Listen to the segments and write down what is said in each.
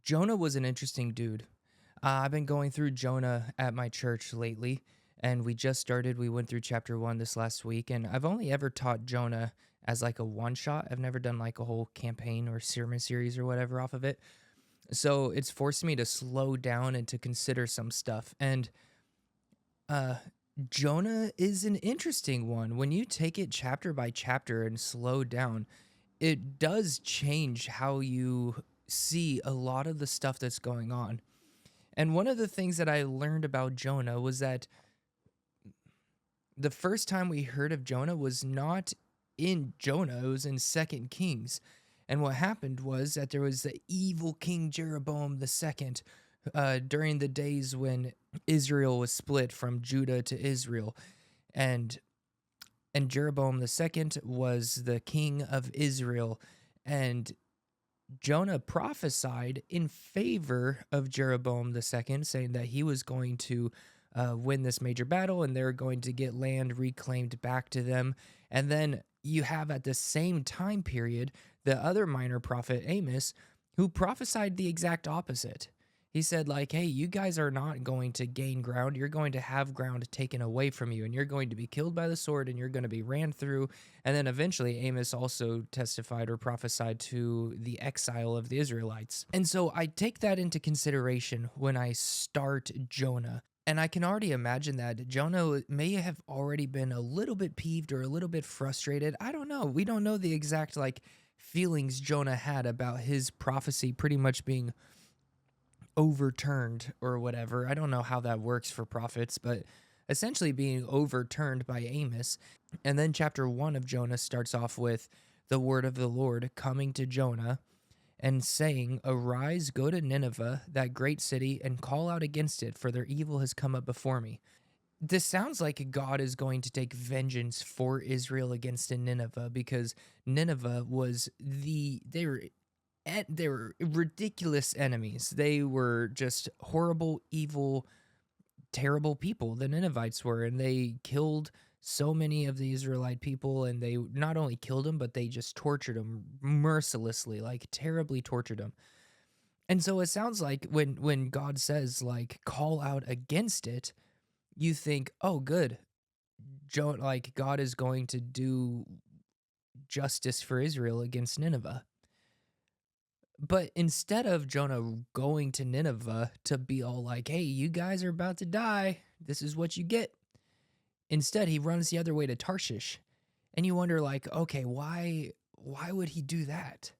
Jonah was an interesting dude. I've been going through Jonah at my church lately, and we just started. We went through chapter one this last week, and I've only ever taught Jonah as like a one shot. I've never done like a whole campaign or sermon series or whatever off of it. So it's forced me to slow down and to consider some stuff. And uh, Jonah is an interesting one. When you take it chapter by chapter and slow down, it does change how you see a lot of the stuff that's going on. And one of the things that I learned about Jonah was that the first time we heard of Jonah was not in Jonah, it was in Second Kings. And what happened was that there was the evil King Jeroboam II during the days when Israel was split from Judah to Israel. And Jeroboam II was the king of Israel. And Jonah prophesied in favor of Jeroboam II, saying that he was going to win this major battle and they're going to get land reclaimed back to them. And then you have at the same time period the other minor prophet, Amos, who prophesied the exact opposite. He said, like, hey, you guys are not going to gain ground. You're going to have ground taken away from you, and you're going to be killed by the sword, and you're going to be ran through. And then eventually, Amos also testified or prophesied to the exile of the Israelites. And so I take that into consideration when I start Jonah. And I can already imagine that Jonah may have already been a little bit peeved or a little bit frustrated. I don't know. We don't know the exact, like, feelings Jonah had about his prophecy pretty much being overturned or whatever. I don't know how that works for prophets, but essentially being overturned by Amos. And then chapter 1 of Jonah starts off with the word of the Lord coming to Jonah and saying, "Arise, go to Nineveh, that great city, and call out against it, for their evil has come up before me." This sounds like God is going to take vengeance for Israel against Nineveh, because Nineveh was they were ridiculous enemies. They were just horrible, evil, terrible people. The Ninevites were, and they killed so many of the Israelite people, and they not only killed them, but they just tortured them mercilessly, like terribly tortured them. And so it sounds like when God says like call out against it, you think, oh, good, like God is going to do justice for Israel against Nineveh. But instead of Jonah going to Nineveh to be all like, hey, you guys are about to die, this is what you get. Instead, he runs the other way to Tarshish. And you wonder, like, okay, why would he do that?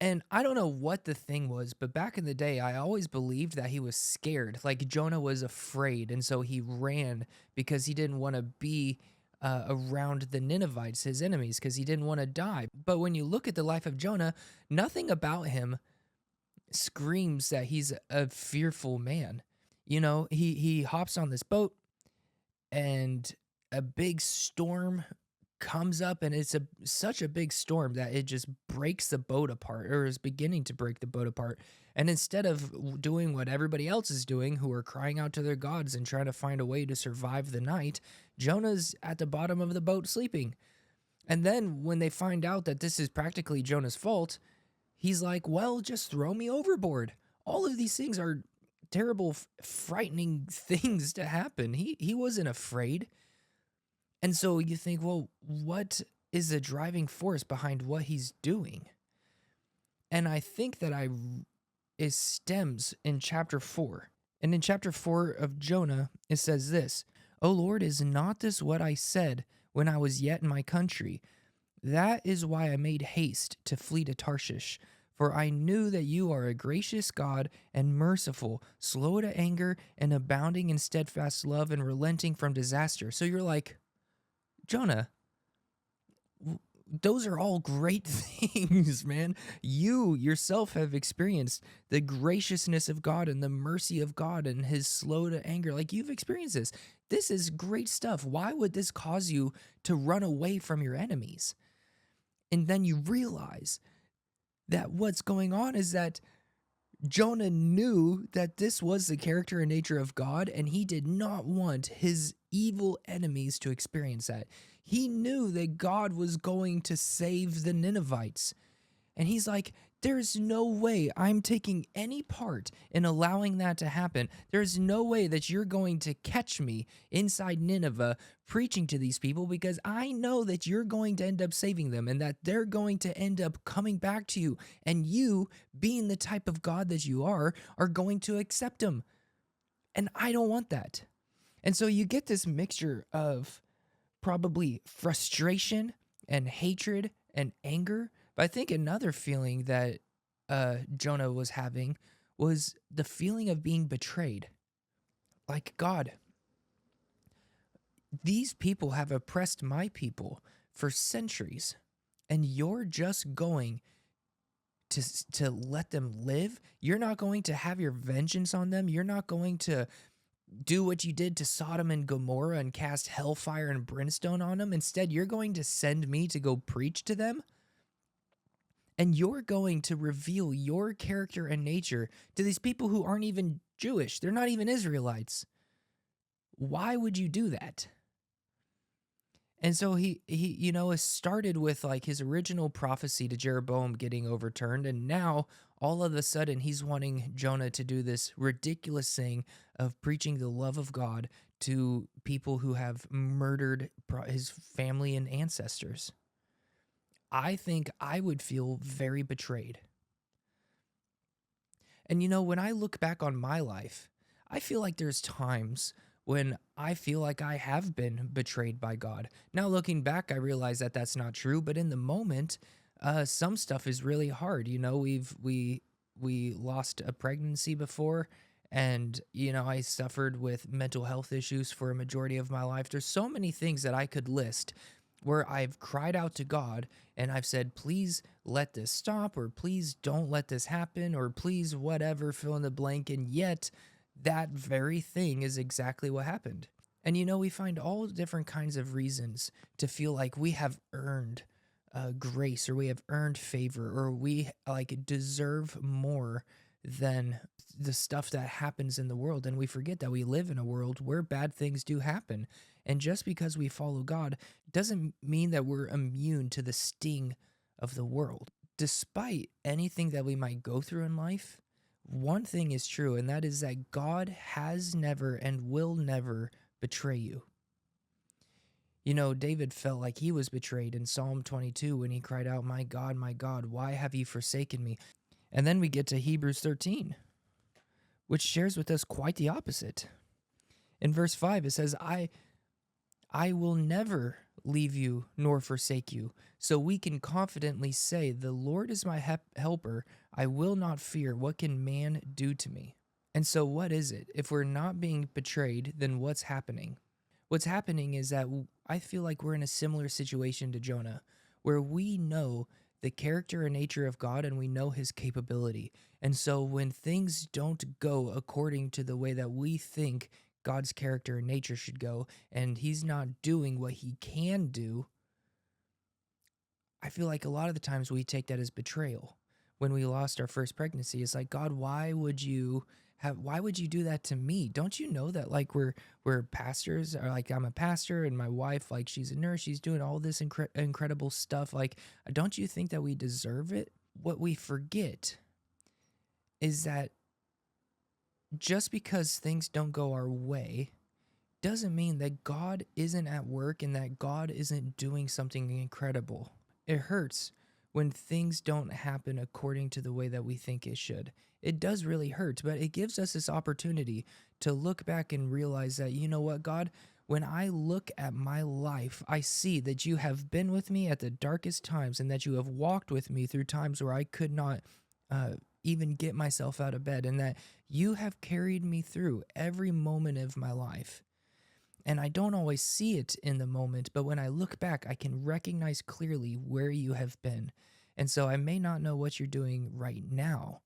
And I don't know what the thing was, but back in the day, I always believed that he was scared. Like Jonah was afraid. And so he ran because he didn't want to be around the Ninevites, his enemies, because he didn't want to die. But when you look at the life of Jonah, nothing about him screams that he's a fearful man. You know, he hops on this boat and a big storm comes up, and it's such a big storm that it just breaks the boat apart, or is beginning to break the boat apart. And instead of doing what everybody else is doing, who are crying out to their gods and trying to find a way to survive the night, Jonah's at the bottom of the boat sleeping. And then when they find out that this is practically Jonah's fault, he's like, well, just throw me overboard. All of these things are terrible, frightening things to happen. He wasn't afraid. And so you think, well, what is the driving force behind what he's doing? And I think that it stems in chapter 4. And in chapter 4 of Jonah, it says this: "O Lord, is not this what I said when I was yet in my country? That is why I made haste to flee to Tarshish. For I knew that you are a gracious God and merciful, slow to anger, and abounding in steadfast love, and relenting from disaster." So you're like, Jonah, those are all great things, man. You yourself have experienced the graciousness of God and the mercy of God and his slow to anger. Like, you've experienced this. This is great stuff. Why would this cause you to run away from your enemies? And then you realize that what's going on is that Jonah knew that this was the character and nature of God, and he did not want his evil enemies to experience that. He knew that God was going to save the Ninevites. And he's like, There's no way I'm taking any part in allowing that to happen. There's no way that you're going to catch me inside Nineveh preaching to these people, because I know that you're going to end up saving them and that they're going to end up coming back to you. And you, being the type of God that you are going to accept them. And I don't want that. And so you get this mixture of probably frustration and hatred and anger. But I think another feeling that Jonah was having was the feeling of being betrayed. Like, God, these people have oppressed my people for centuries, and you're just going to let them live. You're not going to have your vengeance on them. You're not going to do what you did to Sodom and Gomorrah and cast hellfire and brimstone on them. Instead, you're going to send me to go preach to them. And you're going to reveal your character and nature to these people who aren't even Jewish. They're not even Israelites. Why would you do that? And so he it started with like his original prophecy to Jeroboam getting overturned, and now all of a sudden he's wanting Jonah to do this ridiculous thing of preaching the love of God to people who have murdered his family and ancestors. I think I would feel very betrayed. And when I look back on my life, I feel like there's times when I feel like I have been betrayed by God. Now, looking back, I realize that that's not true, but in the moment, some stuff is really hard. We lost a pregnancy before, and I suffered with mental health issues for a majority of my life. There's so many things that I could list where I've cried out to God and I've said, please let this stop, or please don't let this happen, or please whatever, fill in the blank. And yet that very thing is exactly what happened. And we find all different kinds of reasons to feel like we have earned grace, or we have earned favor, or we like deserve more than the stuff that happens in the world. And we forget that we live in a world where bad things do happen. And just because we follow God doesn't mean that we're immune to the sting of the world. Despite anything that we might go through in life, one thing is true, and that is that God has never and will never betray you. David felt like he was betrayed in Psalm 22 when he cried out, my God, why have you forsaken me? And then we get to Hebrews 13, which shares with us quite the opposite. In verse 5, it says, I will never leave you nor forsake you. So we can confidently say, the Lord is my helper. I will not fear. What can man do to me? And so what is it? If we're not being betrayed, then what's happening? What's happening is that I feel like we're in a similar situation to Jonah, where we know the character and nature of God and we know his capability. And so when things don't go according to the way that we think God's character and nature should go, and he's not doing what he can do, I feel like a lot of the times we take that as betrayal. When we lost our first pregnancy, it's like, God, why would you do that to me? Don't you know that like we're pastors, or like I'm a pastor and my wife, like she's a nurse, she's doing all this incredible stuff. Like, don't you think that we deserve it? What we forget is that just because things don't go our way doesn't mean that God isn't at work and that God isn't doing something incredible. It hurts when things don't happen according to the way that we think it should. It does really hurt, but it gives us this opportunity to look back and realize that, you know what, God, when I look at my life, I see that you have been with me at the darkest times and that you have walked with me through times where I could not even get myself out of bed, and that you have carried me through every moment of my life. And I don't always see it in the moment, but when I look back, I can recognize clearly where you have been. And so I may not know what you're doing right now,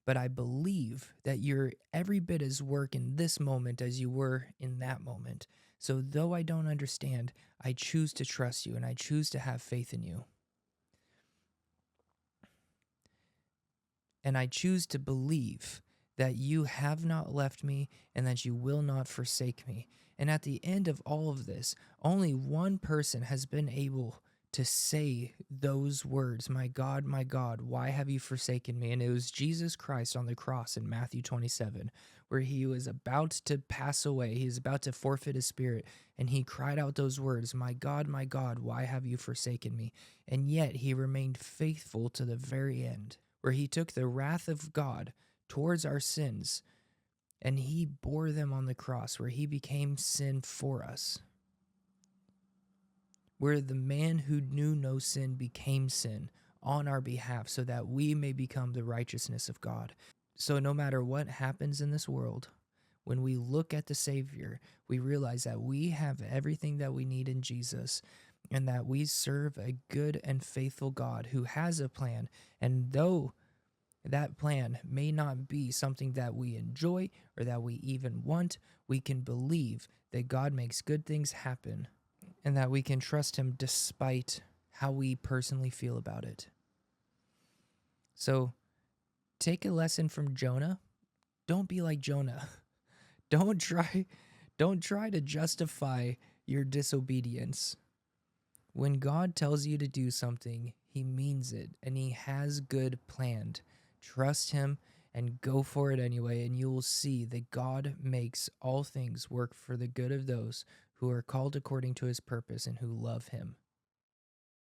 but I believe that you're every bit as work in this moment as you were in that moment. So though I don't understand, I choose to trust you and I choose to have faith in you. And I choose to believe that you have not left me and that you will not forsake me. And at the end of all of this, only one person has been able to say those words, my God, why have you forsaken me?" And it was Jesus Christ on the cross in Matthew 27, where he was about to pass away. He was about to forfeit his spirit. And he cried out those words, my God, why have you forsaken me?" And yet he remained faithful to the very end, where he took the wrath of God towards our sins and he bore them on the cross, where he became sin for us, where the man who knew no sin became sin on our behalf so that we may become the righteousness of God. So, no matter what happens in this world, when we look at the Savior, we realize that we have everything that we need in Jesus and that we serve a good and faithful God who has a plan. And though that plan may not be something that we enjoy or that we even want, we can believe that God makes good things happen and that we can trust him despite how we personally feel about it. So take a lesson from Jonah. Don't be like Jonah. Don't try to justify your disobedience. When God tells you to do something, he means it and he has good planned. Trust him and go for it anyway, and you will see that God makes all things work for the good of those who are called according to his purpose and who love him.